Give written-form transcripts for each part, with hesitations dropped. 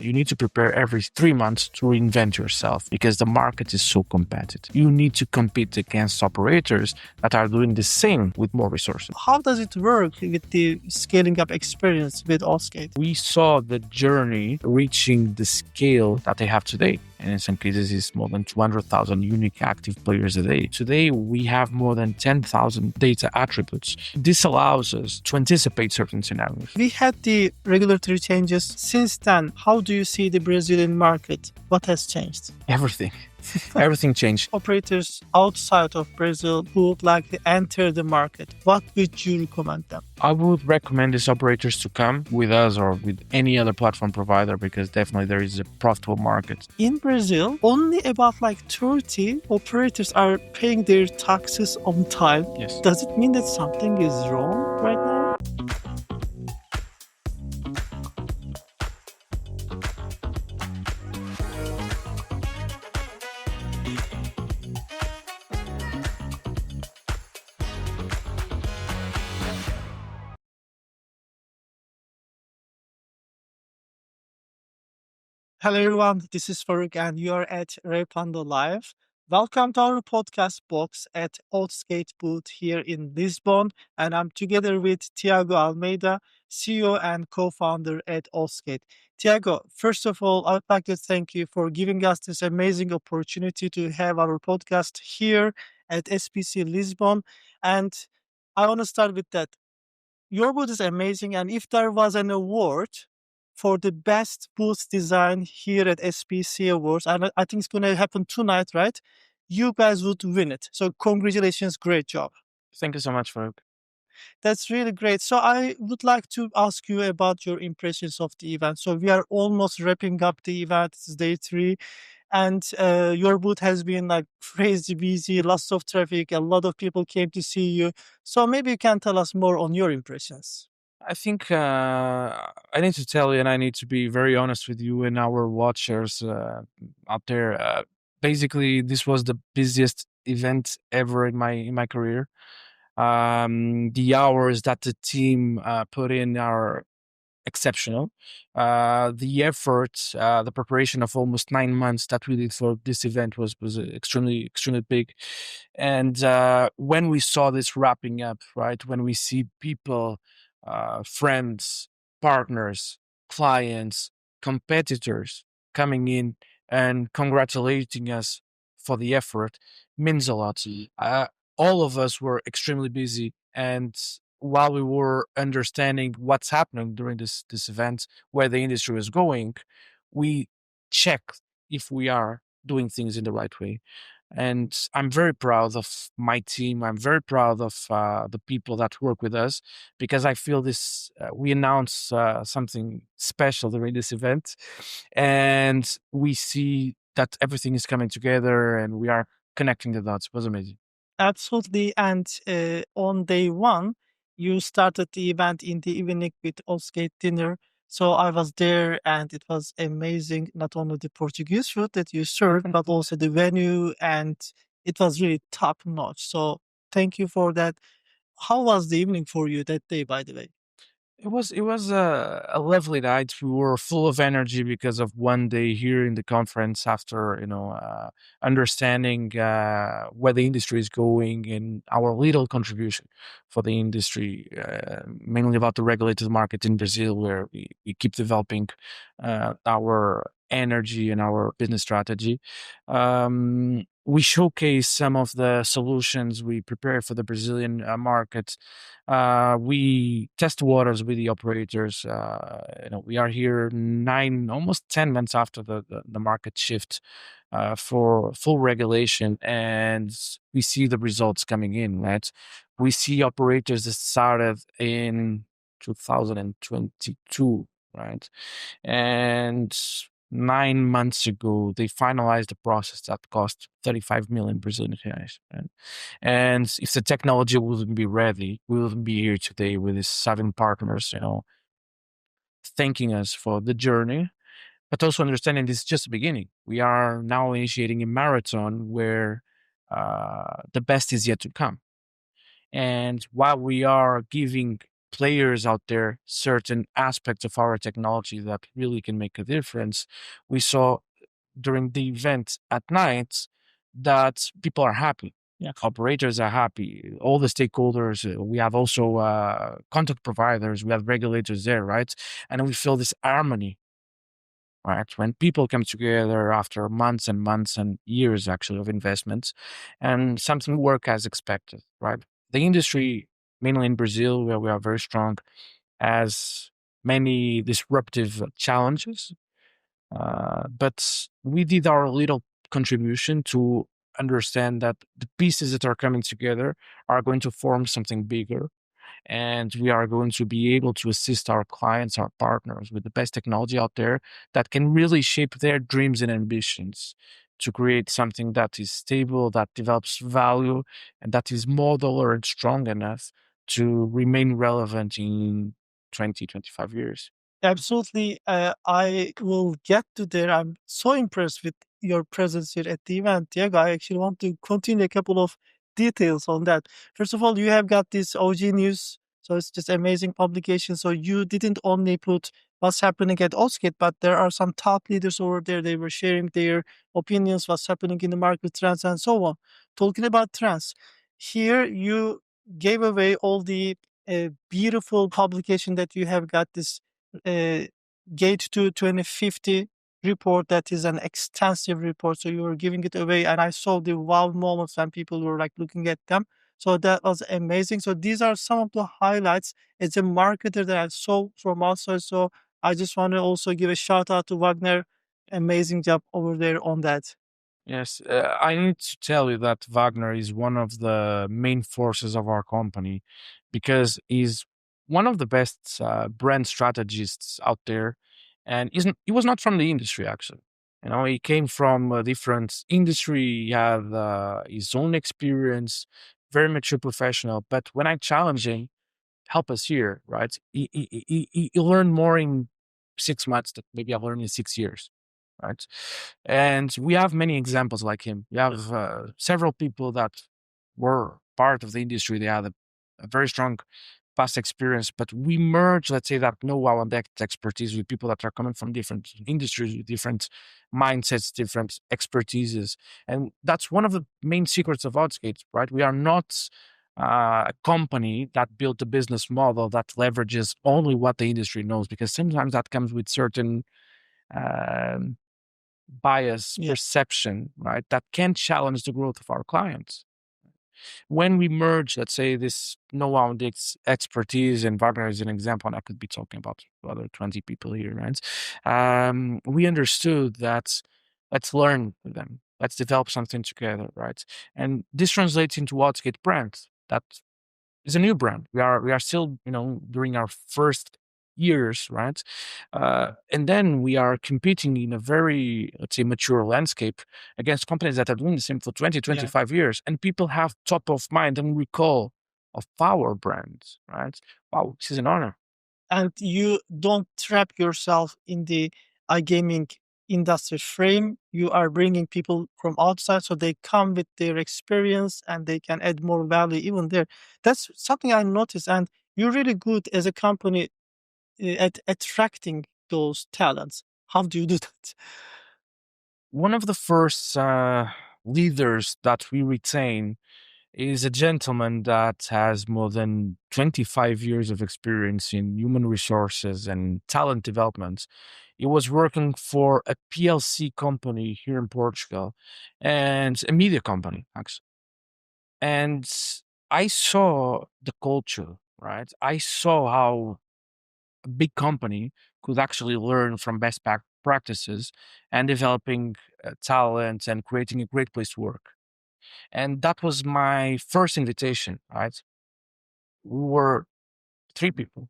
You need to prepare every 3 months to reinvent yourself because the market is so competitive. You need to compete against operators that are doing the same with more resources. How does it work with the scaling up experience with Oddsgate? We saw the journey reaching the scale that they have today. And in some cases, it's more than 200,000 unique active players a day. Today, we have more than 10,000 data attributes. This allows us to anticipate certain scenarios. We had the regulatory changes. Since then, how do you see the Brazilian market? What has changed? Everything. Everything changed. Operators outside of Brazil who would like to enter the market, what would you recommend them? I would recommend these operators to come with us or with any other platform provider because definitely there is a profitable market. In Brazil, only about like 30 operators are paying their taxes on time. Yes. Does it mean that something is wrong right now? Hello everyone, this is Faruk and you are at Revpanda Live. Welcome to our podcast box at Oddsgate booth here in Lisbon, and I'm together with Tiago Almeida, CEO and co-founder at Oddsgate. Tiago, first of all, I would like to thank you for giving us this amazing opportunity to have our podcast here at SPC Lisbon, and I want to start with that. Your booth is amazing, and if there was an award for the best booth design here at SPC Awards, and I think it's going to happen tonight, right? You guys would win it. So congratulations, great job. Thank you so much, Faruk. That's really great. So I would like to ask you about your impressions of the event. So we are almost wrapping up the event. It's day 3. And your booth has been like crazy busy, lots of traffic, a lot of people came to see you. So maybe you can tell us more on your impressions. I think I need to tell you, and I need to be very honest with you and our watchers out there. Basically, this was the busiest event ever in my career. The hours that the team put in are exceptional. The effort, the preparation of almost 9 months that we did for this event was extremely big. And when we saw this wrapping up, right, when we see people, friends, partners, clients, competitors coming in and congratulating us for the effort, means a lot. All of us were extremely busy, and while we were understanding what's happening during this event, where the industry is going, we check if we are doing things in the right way. And I'm very proud of my team. I'm very proud of the people that work with us because I feel this. We announce something special during this event, and we see that everything is coming together, and we are connecting the dots. It was amazing. Absolutely. And on day 1, you started the event in the evening with Osgate dinner. So I was there and it was amazing. Not only the Portuguese food that you served, but also the venue, and it was really top notch. So thank you for that. How was the evening for you that day, by the way? It was a lovely night. We were full of energy because of one day here in the conference after understanding where the industry is going and our little contribution for the industry, mainly about the regulated market in Brazil, where we keep developing our energy and our business strategy. We showcase some of the solutions we prepare for the Brazilian market. We test waters with the operators. We are here 9, almost 10 months after the market shift for full regulation, and we see the results coming in. Right, we see operators that started in 2022, right, and 9 months ago they finalized the process that cost 35 million Brazilian reais. Right? And if the technology wouldn't be ready, we wouldn't be here today with these 7 partners, thanking us for the journey, but also understanding this is just the beginning. We are now initiating a marathon where the best is yet to come. And while we are giving players out there, certain aspects of our technology that really can make a difference. We saw during the event at night that people are happy. Yeah. Operators are happy. All the stakeholders. We have also content providers. We have regulators there, right? And we feel this harmony, right? When people come together after months and months and years actually of investments, and something work as expected, right? The industry, mainly in Brazil, where we are very strong, has many disruptive challenges, but we did our little contribution to understand that the pieces that are coming together are going to form something bigger. And we are going to be able to assist our clients, our partners with the best technology out there that can really shape their dreams and ambitions to create something that is stable, that develops value, and that is modular and strong enough to remain relevant in 20, 25 years. Absolutely. I will get to there. I'm so impressed with your presence here at the event, Diego. I actually want to continue a couple of details on that. First of all, you have got this OG news. So it's just amazing publication. So you didn't only put what's happening at Oddsgate, but there are some top leaders over there. They were sharing their opinions, what's happening in the market trends, and so on. Talking about trends, here you gave away all the beautiful publication that you have got this uh, Gate to 2050 report that is an extensive report. So you were giving it away, and I saw the wow moments when people were like looking at them. So that was amazing. So these are some of the highlights as a marketer that I saw from outside. So I just want to also give a shout out to Wagner. Amazing job over there on that. Yes, I need to tell you that Wagner is one of the main forces of our company because he's one of the best brand strategists out there, and isn't he was not from the industry actually. You know, he came from a different industry. He had his own experience, very mature professional. But when I challenge him, help us here, right? He learned more in 6 months that maybe I've learned in 6 years, right? And we have many examples like him. We have several people that were part of the industry. They had a very strong past experience, but we merge, let's say, that know-how and that expertise with people that are coming from different industries, with different mindsets, different expertises. And that's one of the main secrets of Oddsgate, right? We are not a company that built a business model that leverages only what the industry knows, because sometimes that comes with certain um, bias Yeah. perception, right? That can challenge the growth of our clients. When we merge, let's say, this know-how and expertise, and Wagner is an example, and I could be talking about other 20 people here, right? We understood that let's learn with them. Let's develop something together, right? And this translates into Oddsgate brand. That is a new brand. We are still, during our first years, right? And then we are competing in a very, let's say, mature landscape against companies that are doing the same for 20, Yeah. 25 years. And people have top of mind and recall of our brands, right? Wow, this is an honor. And you don't trap yourself in the iGaming industry frame. You are bringing people from outside so they come with their experience and they can add more value even there. That's something I noticed. And you're really good as a company at attracting those talents. How do you do that? One of the first leaders that we retain is a gentleman that has more than 25 years of experience in human resources and talent development. He was working for a PLC company here in Portugal and a media company, actually. And I saw the culture, right? I saw how a big company could actually learn from best practices and developing talent and creating a great place to work. And that was my first invitation, right? We were three people.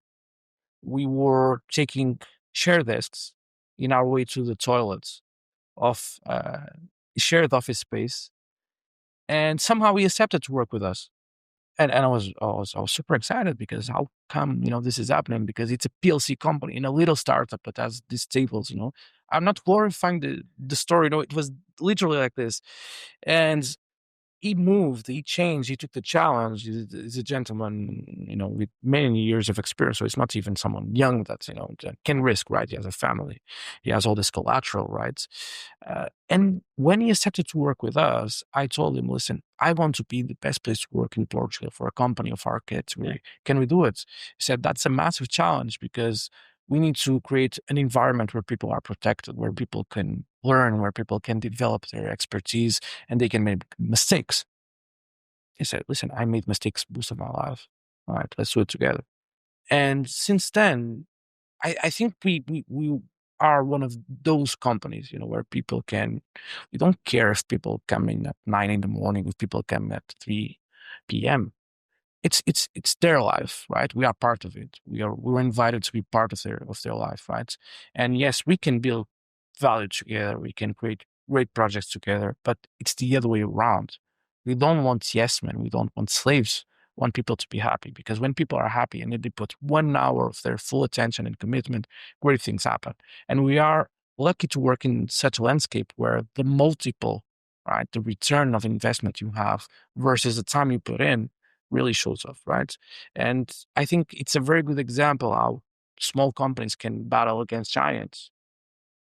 We were taking share desks in our way to the toilets of shared office space, and somehow he accepted to work with us. And I was super excited because how come this is happening? Because it's a PLC company in a little startup that has these tables. I'm not glorifying the story. No, it was literally like this, and he moved, he changed, he took the challenge. He's a gentleman, with many years of experience. So it's not even someone young that can risk, right? He has a family, he has all this collateral, right? And when he accepted to work with us, I told him, listen, I want to be the best place to work in Portugal for a company of our kids. Can we do it? He said, that's a massive challenge because we need to create an environment where people are protected, where people can learn, where people can develop their expertise and they can make mistakes. He said, listen, I made mistakes most of my life. All right, let's do it together. And since then, I think we are one of those companies, where we don't care if people come in at 9 in the morning, if people come at 3 p.m. It's their life, right? We are part of it. We're invited to be part of their life, right? And yes, we can build value together. We can create great projects together, but it's the other way around. We don't want yes men. We don't want slaves. We want people to be happy because when people are happy and they put 1 hour of their full attention and commitment, great things happen. And we are lucky to work in such a landscape where the multiple, right, the return of investment you have versus the time you put in really shows off, right? And I think it's a very good example how small companies can battle against giants.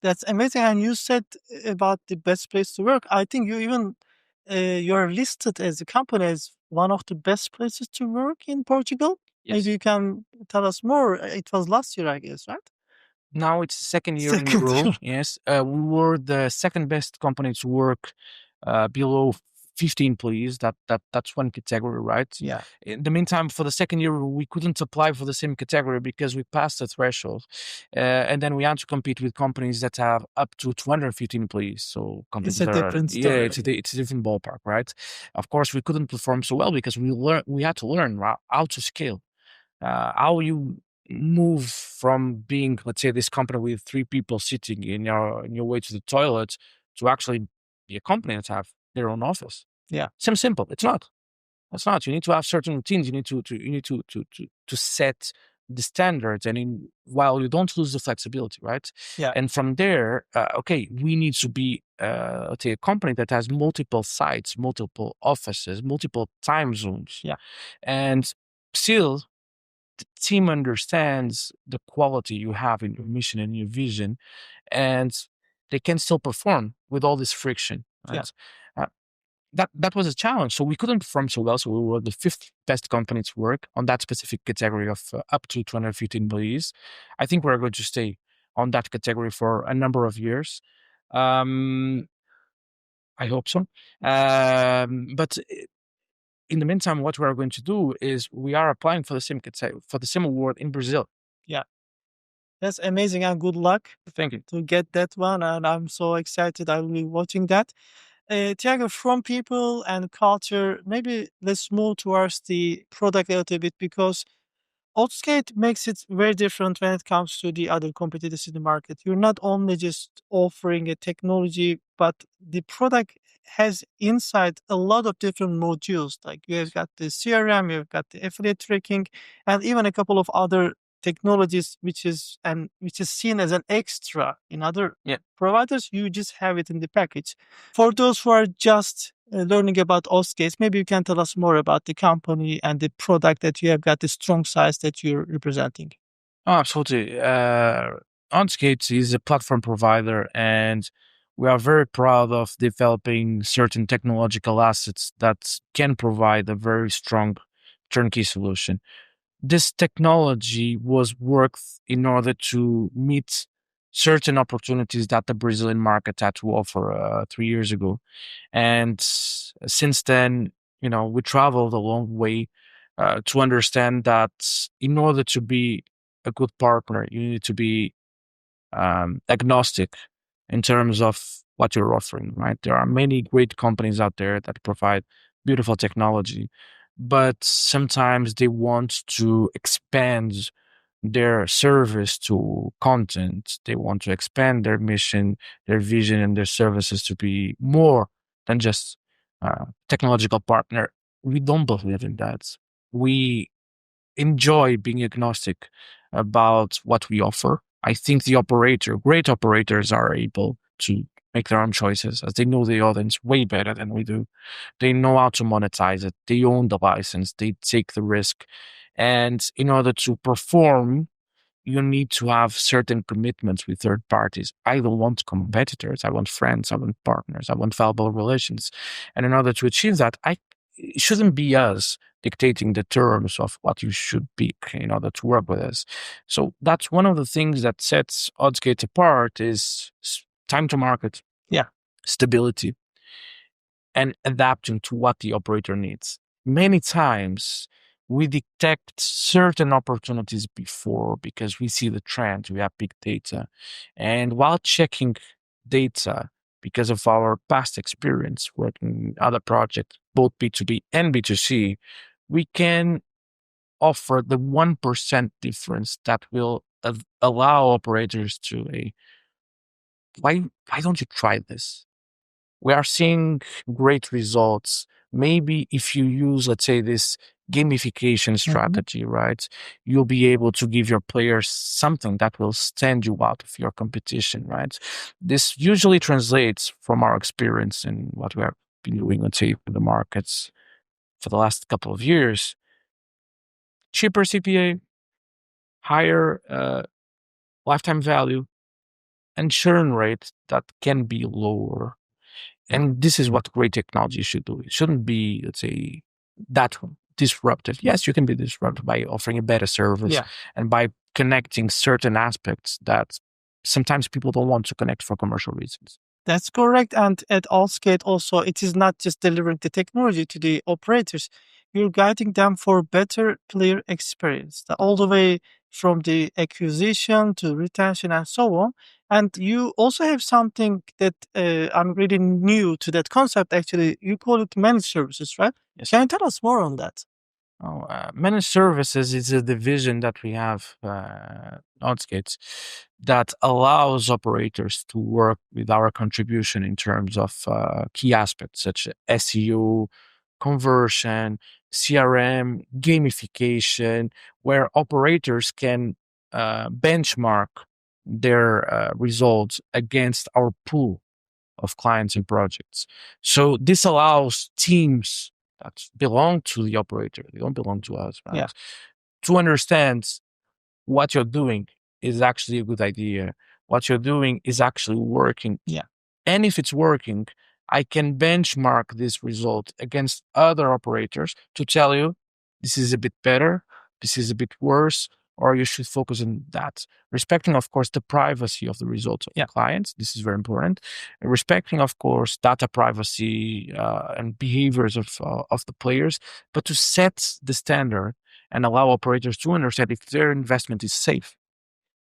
That's amazing. And you said about the best place to work. I think you even you're listed as a company as one of the best places to work in Portugal. Yes. Maybe you can tell us more. It was last year, I guess, right? Now it's the second year in a Second row. year. Yes, we were the second best company to work below 50 employees. That's one category, right? Yeah. In the meantime, for the second year, we couldn't apply for the same category because we passed the threshold, and then we had to compete with companies that have up to 250 employees. So It's companies a that are, different yeah, story. it's a different ballpark, right? Of course, we couldn't perform so well because we had to learn how to scale, how you move from being, let's say, this company with three people sitting in your way to the toilet to actually be a company that have their own office. Yeah. Seems simple. It's not. It's not. You need to have certain routines. You need to set the standards, and while you don't lose the flexibility, right? Yeah. And from there, okay, we need to be, let's say, a company that has multiple sites, multiple offices, multiple time zones, Yeah. and still team understands the quality you have in your mission and your vision, and they can still perform with all this friction, Yeah. right? Uh, that was a challenge. So we couldn't perform so well. So we were the fifth best company to work on that specific category of up to 250 employees. I think we're going to stay on that category for a number of years. Um, I hope so. But in the meantime, what we are going to do is we are applying for the same award in Brazil. Yeah. That's amazing and good luck Thank you. to get that one. And I'm so excited. I will be watching that. Tiago, from people and culture, maybe let's move towards the product a little bit because Oddsgate makes it very different when it comes to the other competitors in the market. You're not only just offering a technology, but the product has inside a lot of different modules. Like you have got the CRM, you've got the affiliate tracking, and even a couple of other technologies, which is seen as an extra in other Yeah. providers. You just have it in the package. For those who are just learning about Oddsgate, maybe you can tell us more about the company and the product that you have got, the strong sides that you're representing. Oh, absolutely. Oddsgate is a platform provider, and we are very proud of developing certain technological assets that can provide a very strong turnkey solution. This technology was worked in order to meet certain opportunities that the Brazilian market had to offer 3 years ago. And since then, we traveled a long way to understand that in order to be a good partner, you need to be agnostic in terms of what you're offering, right? There are many great companies out there that provide beautiful technology, but sometimes they want to expand their service to content. They want to expand their mission, their vision, and their services to be more than just a technological partner. We don't believe in that. We enjoy being agnostic about what we offer. I think great operators are able to make their own choices, as they know the audience way better than we do. They know how to monetize it. They own the license. They take the risk. And in order to perform, you need to have certain commitments with third parties. I don't want competitors. I want friends. I want partners. I want valuable relations. And in order to achieve that, it shouldn't be us dictating the terms of what you should pick in order to work with us. So that's one of the things that sets Oddsgate apart is time to market, Yeah. stability, and adapting to what the operator needs. Many times we detect certain opportunities before because we see the trend, we have big data. And while checking data, because of our past experience working other projects, both B2B and B2C, we can offer the 1% difference that will allow operators to, why don't you try this? We are seeing great results. Maybe if you use, let's say, this gamification strategy, right, you'll be able to give your players something that will stand you out of your competition, right? This usually translates from our experience in what we have been doing, let's say, with the markets for the last couple of years. Cheaper CPA, higher lifetime value, and churn rate that can be lower. And this is what great technology should do. It shouldn't be, let's say, that disruptive. Yes, you can be disruptive by offering a better service and by connecting certain aspects that sometimes people don't want to connect for commercial reasons. That's correct. And at Allskate also, it is not just delivering the technology to the operators. You're guiding them for better player experience, all the way from the acquisition to retention and so on. And you also have something that I'm really new to that concept. Actually, you call it managed services, right? Yes. Can you tell us more on that? Managed services is a division that we have Oddsgate that allows operators to work with our contribution in terms of key aspects such as SEO, conversion, CRM, gamification, where operators can benchmark their results against our pool of clients and projects. So this allows teams that belong to the operator, they don't belong to us, right? Yeah. To understand what you're doing is actually a good idea. What you're doing is actually working. Yeah. And if it's working, I can benchmark this result against other operators to tell you this is a bit better, this is a bit worse, or you should focus on that. Respecting, of course, the privacy of the results of the clients. This is very important. And respecting, of course, data privacy and behaviors of the players, but to set the standard and allow operators to understand if their investment is safe.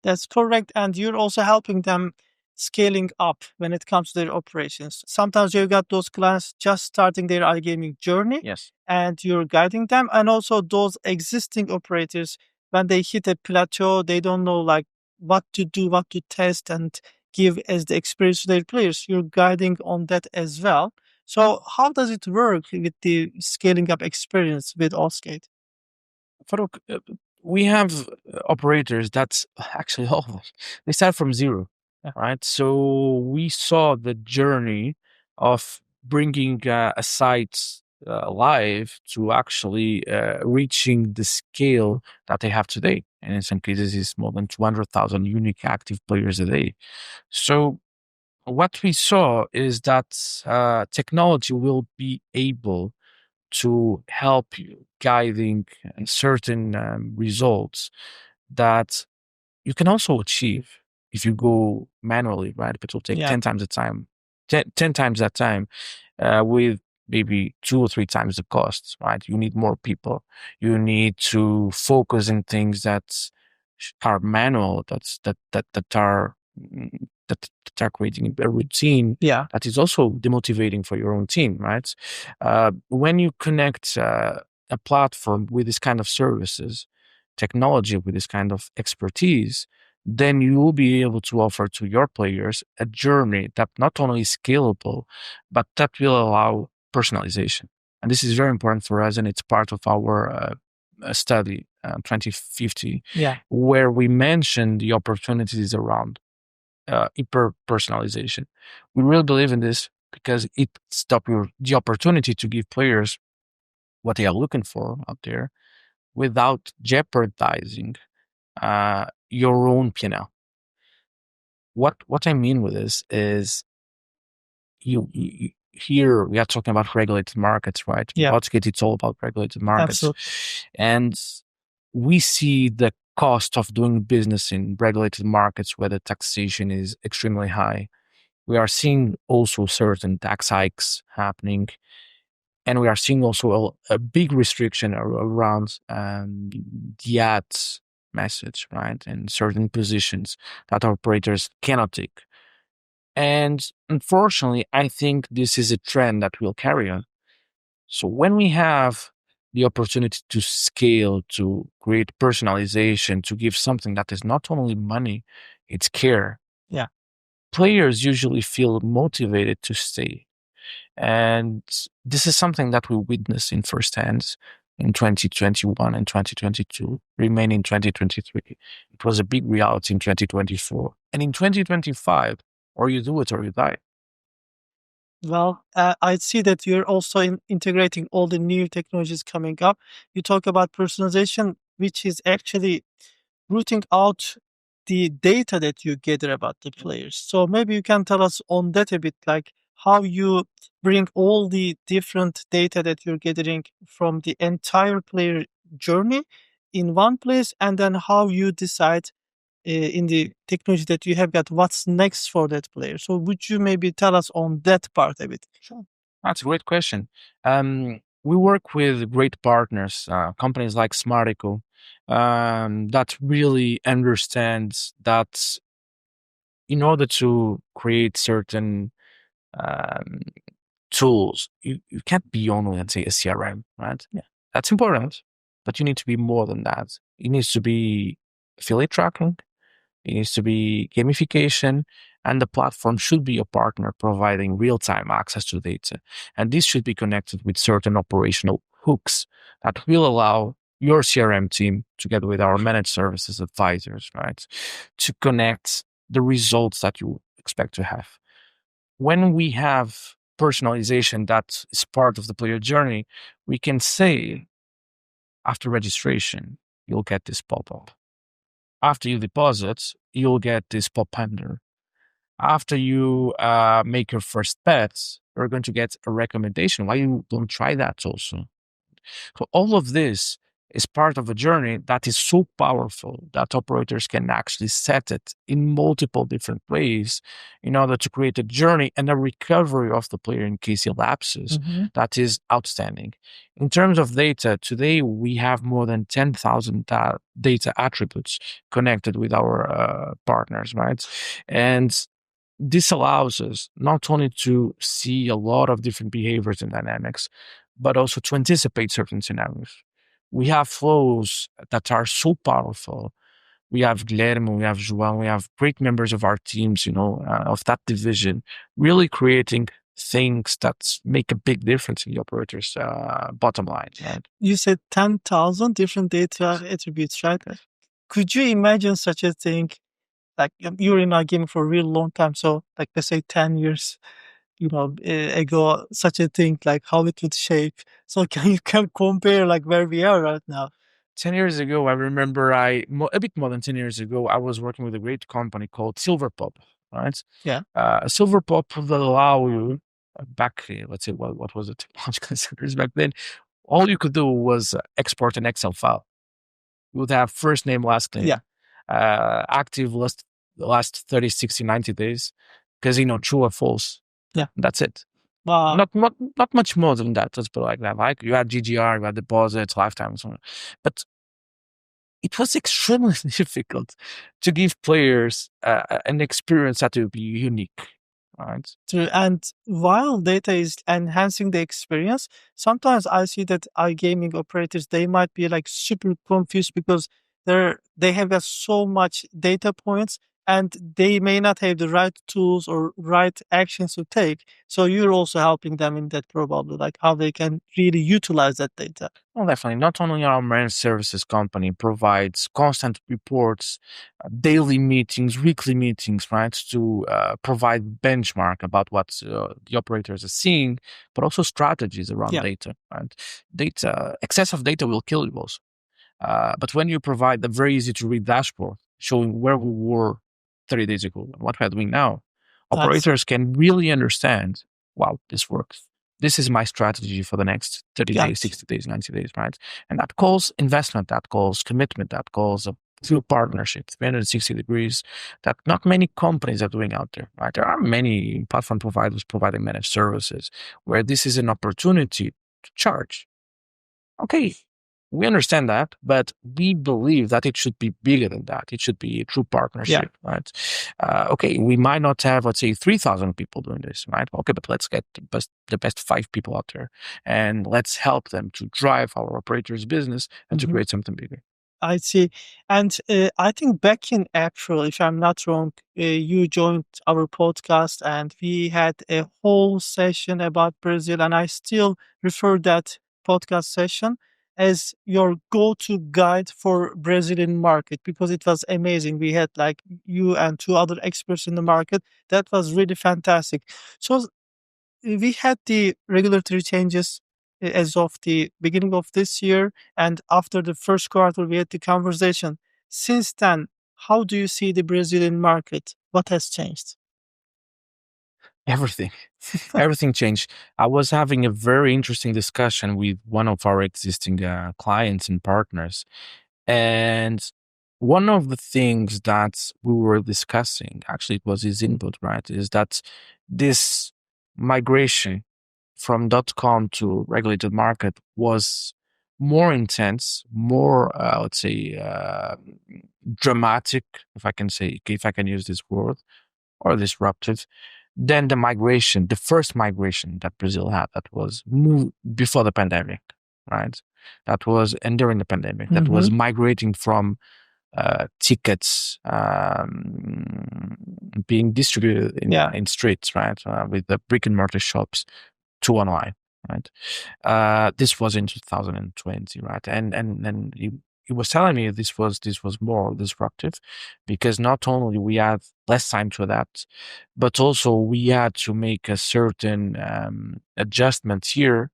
That's correct. And you're also helping them scaling up when it comes to their operations. Sometimes you've got those clients just starting their iGaming journey. Yes. And you're guiding them. And also those existing operators, when they hit a plateau, they don't know like what to do, what to test and give as the experience to their players. You're guiding on that as well. So how does it work with the scaling up experience with Allskate? Faruk, we have operators that's actually all of them. They start from zero, right? So we saw the journey of bringing a site live to actually reaching the scale that they have today. And in some cases, it's more than 200,000 unique active players a day. So what we saw is that technology will be able to help you guiding certain results that you can also achieve if you go manually, right? But it will take 10 times the time, 10 times that time with maybe 2 or 3 times the cost, right? You need more people. You need to focus in things that are manual, that are that are creating a routine that is also demotivating for your own team, right? When you connect a platform with this kind of services, technology with this kind of expertise, then you will be able to offer to your players a journey that not only is scalable, but that will allow personalization. And this is very important for us, and it's part of our study, 2050, where we mentioned the opportunities around hyper personalization. We really believe in this because it stops the opportunity to give players what they are looking for out there without jeopardizing your own P&L. What I mean with this is here we are talking about regulated markets, right? Yeah, Oddsgate, it's all about regulated markets, absolutely. and we see the cost of doing business in regulated markets where the taxation is extremely high. We are seeing also certain tax hikes happening, and we are seeing also a big restriction around the ads message, right? And certain positions that operators cannot take. And unfortunately, I think this is a trend that will carry on. So when we have the opportunity to scale, to create personalization, to give something that is not only money, it's care, Yeah. players usually feel motivated to stay. And this is something that we witnessed in firsthand in 2021 and 2022, remain in 2023. It was a big reality in 2024. And in 2025, or you do it or you die. Well, I see that you're also integrating all the new technologies coming up. You talk about personalization, which is actually rooting out the data that you gather about the players. So maybe you can tell us on that a bit, like how you bring all the different data that you're gathering from the entire player journey in one place, and then how you decide in the technology that you have got what's next for that player. So would you maybe tell us on that part a bit? Sure. That's a great question. We work with great partners, companies like Smartico, that really understands that in order to create certain um, tools, you can't be only, let's say, a CRM, right? Yeah. That's important, but you need to be more than that. It needs to be affiliate tracking. It needs to be gamification, and the platform should be a partner providing real time access to data. And this should be connected with certain operational hooks that will allow your CRM team, together with our managed services advisors, right, to connect the results that you expect to have. When we have personalization that is part of the player journey, we can say after registration, you'll get this pop up. After you deposit, you'll get this pop under. After you make your first bet, you're going to get a recommendation. Why you don't try that also? So all of this is part of a journey that is so powerful that operators can actually set it in multiple different ways in order to create a journey and a recovery of the player in case he lapses. Mhm. That is outstanding. In terms of data, today we have more than 10,000 data attributes connected with our partners, right? And this allows us not only to see a lot of different behaviors and dynamics, but also to anticipate certain scenarios. We have flows that are so powerful. We have Guillermo, we have João, we have great members of our teams, of that division, really creating things that make a big difference in the operator's bottom line. Right? You said 10,000 different data attributes, right? Could you imagine such a thing? Like you're in our game for a real long time. So, like, let's say 10 years, ago, such a thing, like how it would shape. So, can compare like where we are right now? 10 years ago, I remember a bit more than 10 years ago, I was working with a great company called Silverpop, right? Yeah. Silverpop will allow you back, let's say, what was the technological centers back then? All you could do was export an Excel file. You would have first name, last Yeah. name, active last 30, 60, 90 days, casino, true or false. Yeah. That's it. Wow. Not much more than that. Let's put it like that. Like you had GGR, you had deposits, lifetime, and so on. But it was extremely difficult to give players an experience that would be unique, right? True. And while data is enhancing the experience, sometimes I see that iGaming operators they might be like super confused because they have got so much data points and they may not have the right tools or right actions to take. So you're also helping them in that, probably, like how they can really utilize that data. Well, definitely. Not only our managed services company provides constant reports, daily meetings, weekly meetings, right, to provide benchmark about what the operators are seeing, but also strategies around Yeah, data. Right, data excess of data will kill you also. But when you provide a very easy to read dashboard showing where we were 30 days ago and what we're doing now, that's operators can really understand, wow, this works. This is my strategy for the next 30 days, gotcha. 60 days, 90 days, right? And that calls investment, that calls commitment, that calls a true partnership, 360 degrees, that not many companies are doing out there, right? There are many platform providers providing managed services where this is an opportunity to charge. Okay, we understand that, but we believe that it should be bigger than that. It should be a true Yeah. partnership, right? Okay, we might not have, let's say, 3,000 people doing this, right? Okay, but let's get the best 5 people out there and let's help them to drive our operators' business and to Mhm. create something bigger. I see. And I think back in April, if I'm not wrong, you joined our podcast and we had a whole session about Brazil. And I still refer that podcast session as your go-to guide for Brazilian market because it was amazing. We had like you and two other experts in the market. That was really fantastic. So we had the regulatory changes as of the beginning of this year, and after the first quarter, we had the conversation. Since then, how do you see the Brazilian market? What has changed? Everything, everything changed. I was having a very interesting discussion with one of our existing clients and partners. And one of the things that we were discussing, actually, it was his input, right, is that this migration from .com to regulated market was more intense, more, let's say, dramatic, if I can say, if I can use this word, or disruptive than the migration, the first migration that Brazil had that was moved before the pandemic, right? That was, and during the pandemic, that Hmm. was migrating from tickets being distributed Yeah. in streets, right? With the brick and mortar shops to online, right? This was in 2020, right? And he was telling me this was more disruptive because not only we had less time to adapt, but also we had to make a certain adjustment here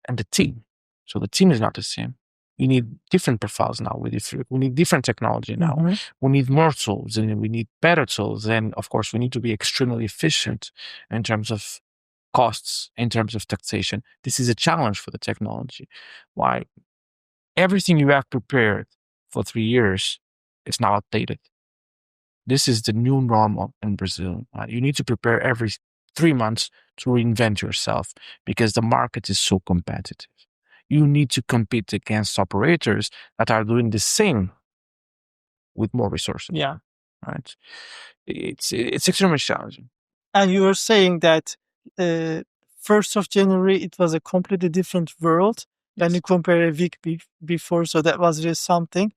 and the team. So the team is not the same. We need different profiles now. We need different technology now. Hmm. We need more tools and we need better tools. And of course, we need to be extremely efficient in terms of costs, in terms of taxation. This is a challenge for the technology. Why? Everything you have prepared for 3 years is now outdated. This is the new normal in Brazil. You need to prepare every 3 months to reinvent yourself because the market is so competitive. You need to compete against operators that are doing the same with more resources. Yeah. Right? It's extremely challenging. And you were saying that uh, 1st of January, it was a completely different world when you Yes. compare a week before. So that was really something.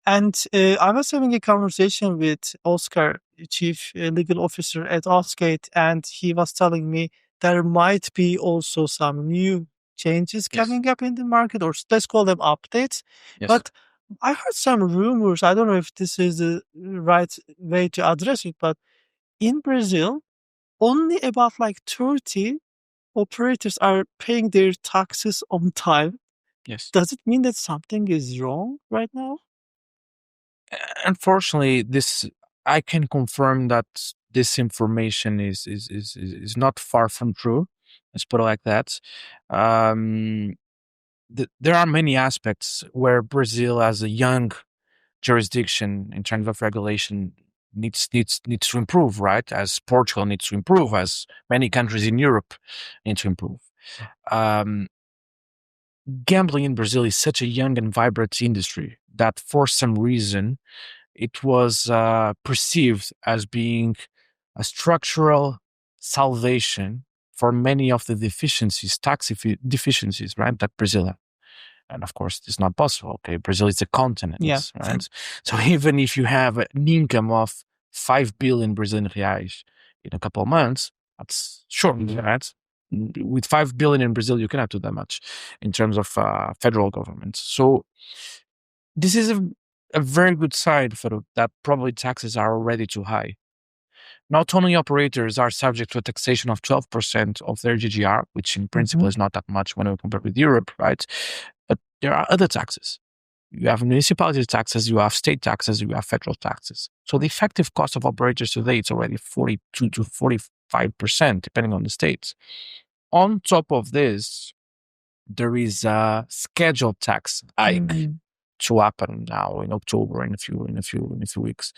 And I was having a conversation with Oscar, Chief Legal Officer at Oddsgate, and he was telling me there might be also some new changes Yes. coming up in the market, or let's call them updates. Yes. But I heard some rumors. I don't know if this is the right way to address it, but in Brazil, only about like 30 operators are paying their taxes on time. Yes. Does it mean that something is wrong right now? Unfortunately, this I can confirm that this information is not far from true. Let's put it like that. Um, there are many aspects where Brazil, as a young jurisdiction in terms of regulation, needs to improve. Right, as Portugal needs to improve, as many countries in Europe need to improve. Um, Gambling in Brazil is such a young and vibrant industry that, for some reason, it was perceived as being a structural salvation for many of the deficiencies, deficiencies, right, that Brazil had. And of course, it's not possible. Okay, Brazil is a Yeah. continent, right? So even if you have an income of 5 billion Brazilian reais in a couple of months, that's short, right? With 5 billion in Brazil, you cannot do that much in terms of federal government. So this is a very good sign for that probably taxes are already too high. Not only operators are subject to a taxation of 12% of their GGR, which in principle is not that much when we compare with Europe, right? But there are other taxes. You have municipality taxes, you have state taxes, you have federal taxes. So the effective cost of operators today is already 42 to 45%, depending on the states. On top of this, there is a scheduled tax hike to happen now in October in a few weeks.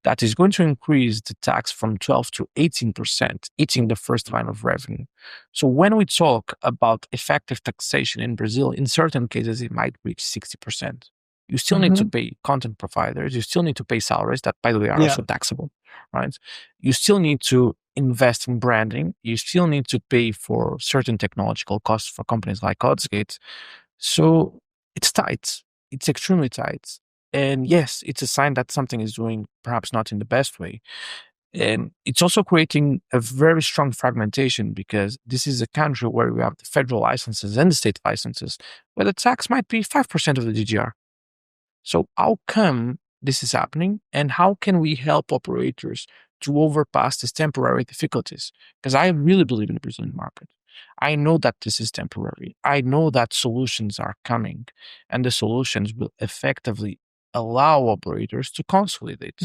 That is going to increase the tax from 12 to 18%, eating the first line of revenue. So when we talk about effective taxation in Brazil, in certain cases it might reach 60%. You still need to pay content providers. You still need to pay salaries that, by the way, are also taxable, right? You still need to invest in branding. You still need to pay for certain technological costs for companies like Oddsgate. So it's tight. It's extremely tight. And yes, it's a sign that something is doing perhaps not in the best way. And it's also creating a very strong fragmentation because this is a country where we have the federal licenses and the state licenses, where the tax might be 5% of the GGR. So how come this is happening and how can we help operators to overpass these temporary difficulties? Because I really believe in the Brazilian market. I know that this is temporary. I know that solutions are coming and the solutions will effectively allow operators to consolidate.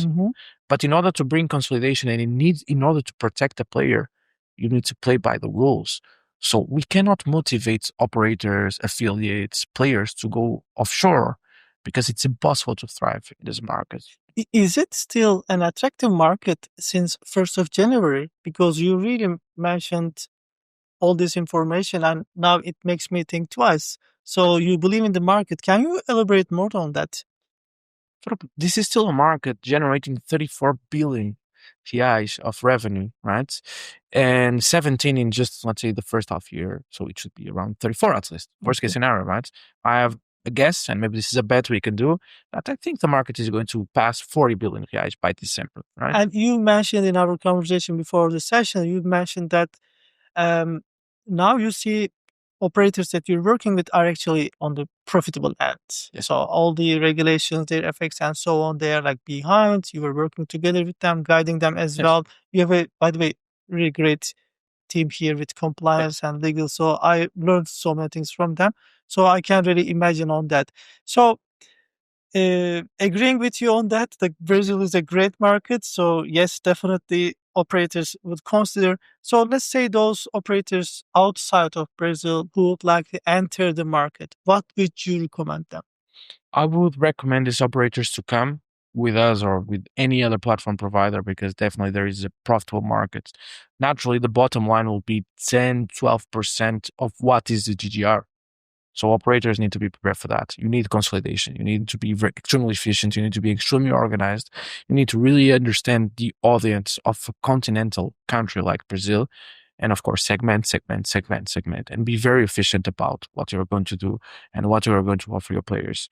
But in order to bring consolidation and in order to protect the player, you need to play by the rules. So we cannot motivate operators, affiliates, players to go offshore because it's impossible to thrive in this market. Is it still an attractive market since 1st of January? Because you really mentioned all this information and now it makes me think twice. So you believe in the market. Can you elaborate more on that? This is still a market generating 34 billion reais of revenue, right? And 17 in just, let's say, the first half year. So it should be around 34 at least. Worst case scenario, right? I have a guess, and maybe this is a bet we can do, that I think the market is going to pass 40 billion reais by December, right? And you mentioned in our conversation before the session, you mentioned that um, now you see operators that you're working with are actually on the profitable end. Yes. So all the regulations, their effects, and so on, they are like behind. You were working together with them, guiding them as Yes. well. You have a, by the way, really great team here with compliance and legal. So I learned so many things from them. So I can really imagine on that. So agreeing with you on that, the Brazil is a great market. So yes, definitely operators would consider. So let's say those operators outside of Brazil who would like to enter the market, what would you recommend them? I would recommend these operators to come with us or with any other platform provider because definitely there is a profitable market. Naturally, the bottom line will be 10, 12% of what is the GGR. So operators need to be prepared for that. You need consolidation. You need to be very, extremely efficient. You need to be extremely organized. You need to really understand the audience of a continental country like Brazil. And of course, segment, and be very efficient about what you're going to do and what you're going to offer your players.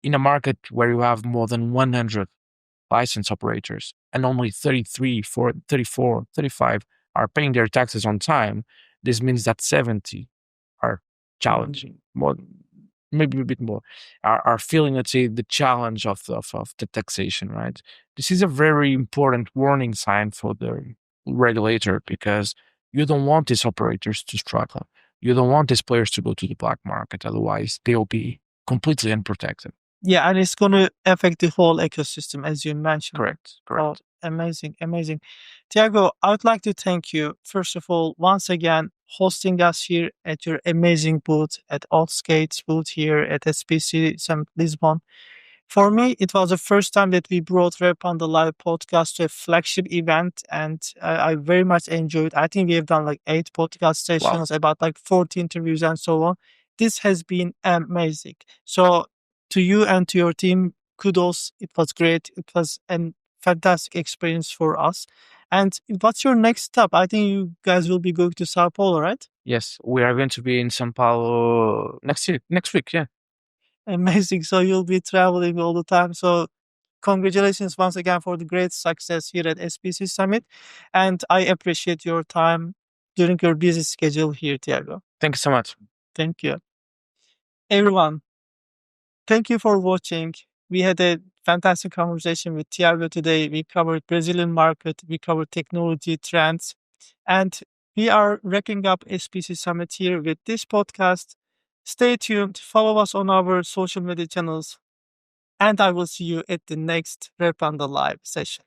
In a market where you have more than 100 license operators and only 33, 34, 35 are paying their taxes on time, this means that 70 are challenging more, maybe a bit more, are feeling, let's say, the challenge of the taxation, right? This is a very important warning sign for the regulator because you don't want these operators to struggle. You don't want these players to go to the black market. Otherwise, they'll be completely unprotected. Yeah, and it's going to affect the whole ecosystem, as you mentioned. Correct. Oh, amazing, amazing. Tiago, I would like to thank you, first of all, once again, hosting us here at your amazing booth at Oddsgate's booth here at SPC Summit Lisbon. For me, it was the first time that we brought Revpanda Live podcast to a flagship event, and I very much enjoyed. I think we have done like 8 podcast sessions, about like 40 interviews, and so on. This has been amazing. So, to you and to your team, kudos. It was great. It was a fantastic experience for us. And what's your next step? I think you guys will be going to Sao Paulo, right? Yes, we are going to be in São Paulo next week. Yeah. Amazing. So you'll be traveling all the time. So congratulations once again for the great success here at SPC Summit. And I appreciate your time during your busy schedule here, Tiago. Thank you so much. Thank you. Everyone, thank you for watching. We had a fantastic conversation with Tiago today. We covered Brazilian market, we covered technology trends, and we are wrapping up SPC Summit here with this podcast. Stay tuned, follow us on our social media channels, and I will see you at the next Revpanda live session.